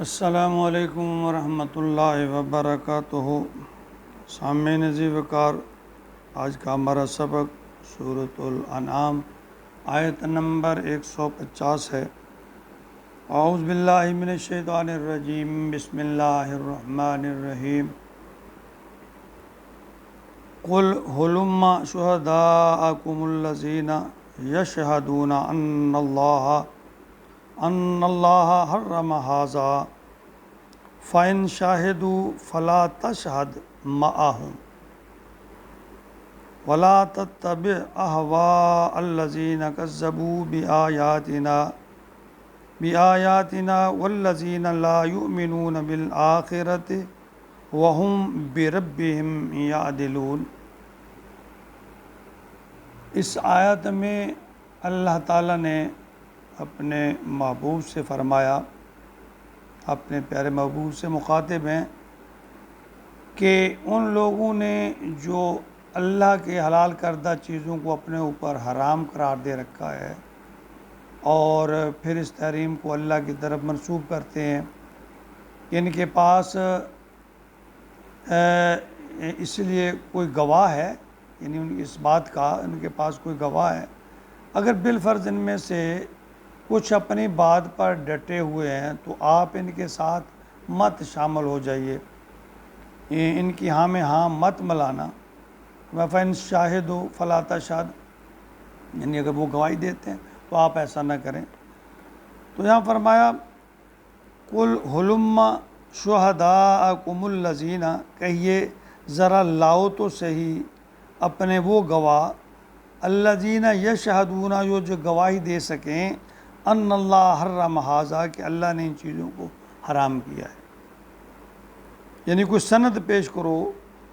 السلام علیکم ورحمۃ اللہ وبرکاتہ۔ سامعین عزیز وقار، آج کا ہمارا سبق سورۃ الانعام آیت نمبر 150 ہے۔ اعوذ باللہ من الشیطان الرجیم، بسم اللہ الرحمن الرحیم۔ قل هلم شهداءکم الذین یشہدون ان اللہ حرم ھذا فإن شاہدوا فلا تشہد معهم ولا تتبع اہواء الذین کذبوا بآیاتنا والذین لا یؤمنون بالآخرۃ وهم بربهم یعدلون۔ اس آیت میں اللہ تعالیٰ نے اپنے محبوب سے فرمایا، اپنے پیارے محبوب سے مخاطب ہیں کہ ان لوگوں نے جو اللہ کے حلال کردہ چیزوں کو اپنے اوپر حرام قرار دے رکھا ہے اور پھر اس تحریم کو اللہ کی طرف منسوب کرتے ہیں، ان کے پاس اس لیے کوئی گواہ ہے، یعنی اس بات کا ان کے پاس کوئی گواہ ہے، اگر بالفرض ان میں سے کچھ اپنی بات پر ڈٹے ہوئے ہیں تو آپ ان کے ساتھ مت شامل ہو جائیے، ان کی ہاں میں ہاں مت ملانا۔ فَإِن شَاهِدُوا فَلَا تَشْهَدْ، یعنی اگر وہ گواہی دیتے ہیں تو آپ ایسا نہ کریں۔ تو یہاں فرمایا قُلْ هُلُمَّ شُهَدَاءَكُمُ الَّذِينَ، کہیے ذرا لاؤ تو صحیح اپنے وہ گواہ، الَّذِينَ يَشْهَدُونَ، جو گواہی دے سکیں، ان اللہ حرم ھذا، کہ اللہ نے ان چیزوں کو حرام کیا ہے۔ یعنی کوئی سند پیش کرو،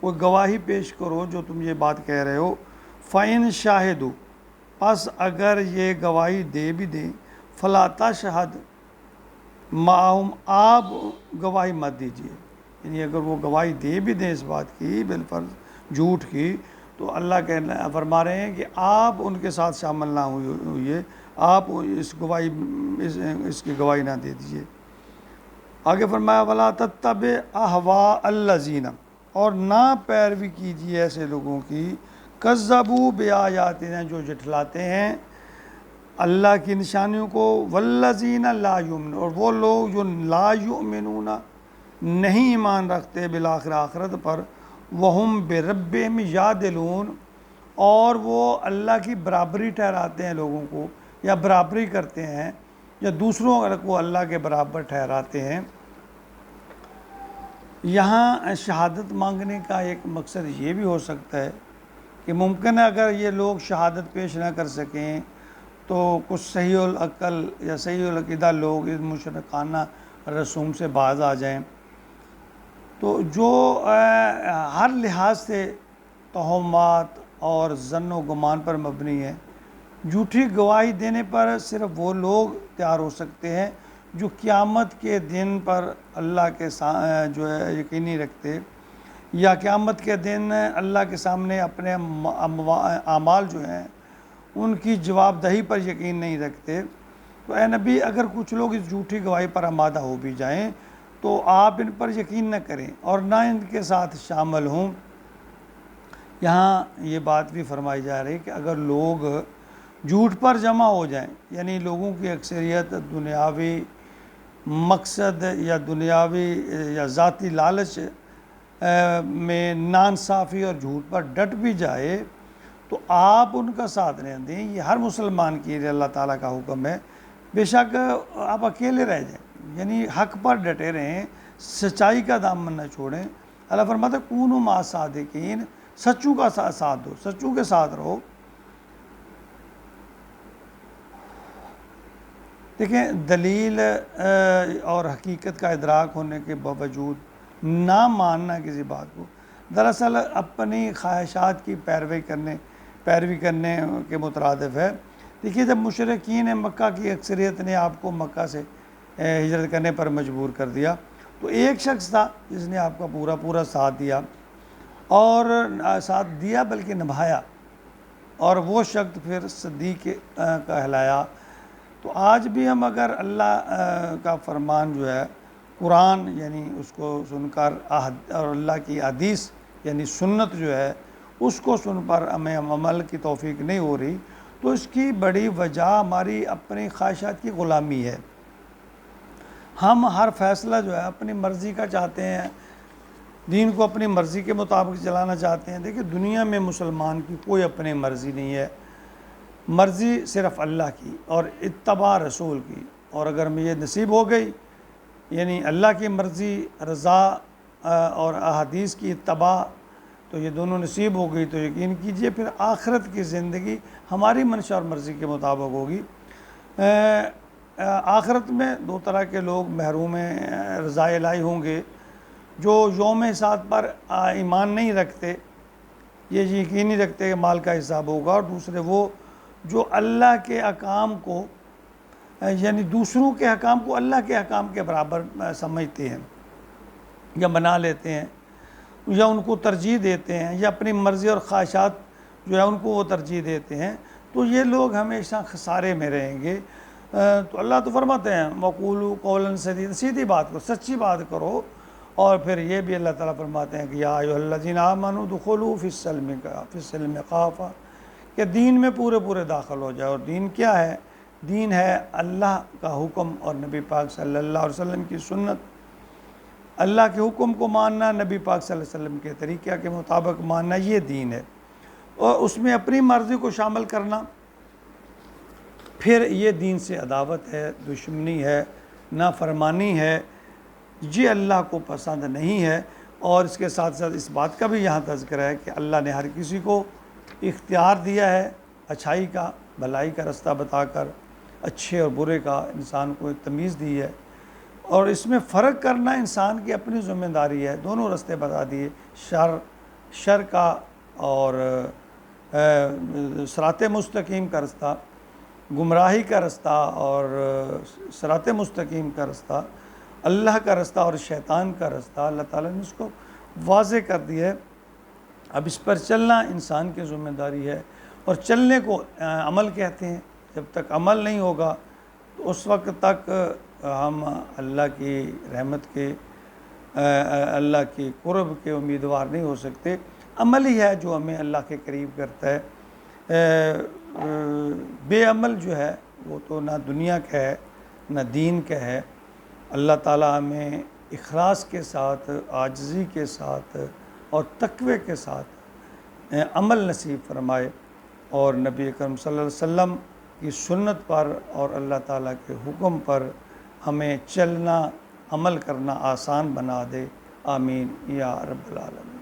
کوئی گواہی پیش کرو جو تم یہ بات کہہ رہے ہو۔ فَإِن شَاهِدُوا، پس اگر یہ گواہی دے بھی دیں، فَلَا تَشْهَدْ مَعَهُمْ، آپ گواہی مت دیجیے، یعنی اگر وہ گواہی دے بھی دیں اس بات کی بالفرض جھوٹ کی، تو اللہ فرما رہے ہیں کہ آپ ان کے ساتھ شامل نہ ہوئیے، آپ اس کی گواہی نہ دے دیجیے۔ آگے فرمایا وَلَا تَتَّبِعْ أَهْوَاءَ الَّذِينَ، اور نہ پیروی کیجیے ایسے لوگوں کی کذبوا بآیاتنا، جو جھٹلاتے ہیں اللہ کی نشانیوں کو، والذین لا یؤمنون، اور وہ لوگ جو لا یؤمنون، نہیں ایمان رکھتے بالآخرہ، آخرت پر، وہم بربہم یعدلون، اور وہ اللہ کی برابری ٹھہراتے ہیں لوگوں کو، یا برابری کرتے ہیں، یا دوسروں کو اللہ کے برابر ٹھہراتے ہیں۔ یہاں شہادت مانگنے کا ایک مقصد یہ بھی ہو سکتا ہے کہ ممکن ہے اگر یہ لوگ شہادت پیش نہ کر سکیں تو کچھ صحیح العقل یا صحیح العقیدہ لوگ اس مشرکانہ رسوم سے باز آ جائیں، تو جو ہر لحاظ سے توہمات اور ظن و گمان پر مبنی ہے، جھوٹی گواہی دینے پر صرف وہ لوگ تیار ہو سکتے ہیں جو قیامت کے دن پر اللہ کے جو ہے یقینی رکھتے، یا قیامت کے دن اللہ کے سامنے اپنے اعمال جو ہیں ان کی جواب دہی پر یقین نہیں رکھتے۔ تو اے نبی، اگر کچھ لوگ اس جھوٹی گواہی پر آمادہ ہو بھی جائیں تو آپ ان پر یقین نہ کریں اور نہ ان کے ساتھ شامل ہوں۔ یہاں یہ بات بھی فرمائی جا رہی کہ اگر لوگ جھوٹ پر جمع ہو جائیں، یعنی لوگوں کی اکثریت دنیاوی مقصد یا دنیاوی یا ذاتی لالچ میں ناانصافی اور جھوٹ پر ڈٹ بھی جائے، تو آپ ان کا ساتھ نہ دیں۔ یہ ہر مسلمان کی اللہ تعالیٰ کا حکم ہے، بے شک آپ اکیلے رہ جائیں، یعنی حق پر ڈٹے رہیں، سچائی کا دامن نہ چھوڑیں۔ اللہ فرماتا ہے کونوا مع الصادقین، سچوں کا ساتھ دو، سچوں کے ساتھ رہو۔ دیکھیں، دلیل اور حقیقت کا ادراک ہونے کے باوجود نہ ماننا کسی بات کو دراصل اپنی خواہشات کی پیروی کرنے کے مترادف ہے۔ دیکھیے، جب مشرکین مکہ کی اکثریت نے آپ کو مکہ سے ہجرت کرنے پر مجبور کر دیا، تو ایک شخص تھا جس نے آپ کا پورا ساتھ دیا، اور ساتھ دیا بلکہ نبھایا، اور وہ شخص پھر صدیق کہلایا۔ تو آج بھی ہم اگر اللہ کا فرمان جو ہے قرآن یعنی اس کو سن کر اور اللہ کی حدیث یعنی سنت جو ہے اس کو سن پر ہمیں عمل کی توفیق نہیں ہو رہی، تو اس کی بڑی وجہ ہماری اپنی خواہشات کی غلامی ہے۔ ہم ہر فیصلہ جو ہے اپنی مرضی کا چاہتے ہیں، دین کو اپنی مرضی کے مطابق چلانا چاہتے ہیں۔ دیکھیں دنیا میں مسلمان کی کوئی اپنی مرضی نہیں ہے، مرضی صرف اللہ کی اور اتباع رسول کی، اور اگر میں یہ نصیب ہو گئی یعنی اللہ کی مرضی، رضا اور احادیث کی اتباع، تو یہ دونوں نصیب ہو گئی، تو یقین کیجئے پھر آخرت کی زندگی ہماری منشا اور مرضی کے مطابق ہوگی۔ آخرت میں دو طرح کے لوگ محروم رضا الہی ہوں گے، جو یوم حساب پر ایمان نہیں رکھتے، یہ یقین نہیں رکھتے کہ مال کا حساب ہوگا، اور دوسرے وہ جو اللہ کے احکام کو یعنی دوسروں کے احکام کو اللہ کے احکام کے برابر سمجھتے ہیں یا بنا لیتے ہیں، یا ان کو ترجیح دیتے ہیں، یا اپنی مرضی اور خواہشات جو ہے ان کو وہ ترجیح دیتے ہیں، تو یہ لوگ ہمیشہ خسارے میں رہیں گے۔ تو اللہ تو فرماتے ہیں وَقُولُوا قَوْلًا سَدِيدًا، سیدھی بات کرو، سچی بات کرو۔ اور پھر یہ بھی اللہ تعالیٰ فرماتے ہیں کہ یا ایھا الذین آمنوا ادخلوا فی السلم کافۃ، کہ دین میں پورے داخل ہو جائے۔ اور دین کیا ہے؟ دین ہے اللہ کا حکم اور نبی پاک صلی اللہ علیہ وسلم کی سنت۔ اللہ کے حکم کو ماننا، نبی پاک صلی اللہ علیہ وسلم کے طریقہ کے مطابق ماننا، یہ دین ہے، اور اس میں اپنی مرضی کو شامل کرنا، پھر یہ دین سے عداوت ہے، دشمنی ہے، نافرمانی ہے، یہ اللہ کو پسند نہیں ہے۔ اور اس کے ساتھ ساتھ اس بات کا بھی یہاں تذکرہ ہے کہ اللہ نے ہر کسی کو اختیار دیا ہے، اچھائی کا بھلائی کا رستہ بتا کر، اچھے اور برے کا انسان کو ایک تمیز دی ہے، اور اس میں فرق کرنا انسان کی اپنی ذمہ داری ہے۔ دونوں رستے بتا دیے، شر کا اور صراط مستقیم کا رستہ، گمراہی کا رستہ اور صراط مستقیم کا رستہ، اللہ کا رستہ اور شیطان کا رستہ، اللہ تعالیٰ نے اس کو واضح کر دیا ہے۔ اب اس پر چلنا انسان کی ذمہ داری ہے، اور چلنے کو عمل کہتے ہیں۔ جب تک عمل نہیں ہوگا تو اس وقت تک ہم اللہ کی رحمت کے، اللہ کی قرب کے امیدوار نہیں ہو سکتے۔ عمل ہی ہے جو ہمیں اللہ کے قریب کرتا ہے۔ بے عمل جو ہے وہ تو نہ دنیا کا ہے نہ دین کا ہے۔ اللہ تعالیٰ ہمیں اخلاص کے ساتھ، عاجزی کے ساتھ اور تقوی کے ساتھ عمل نصیب فرمائے، اور نبی اکرم صلی اللہ علیہ وسلم کی سنت پر اور اللہ تعالیٰ کے حکم پر ہمیں چلنا، عمل کرنا آسان بنا دے۔ آمین یا رب العالمین۔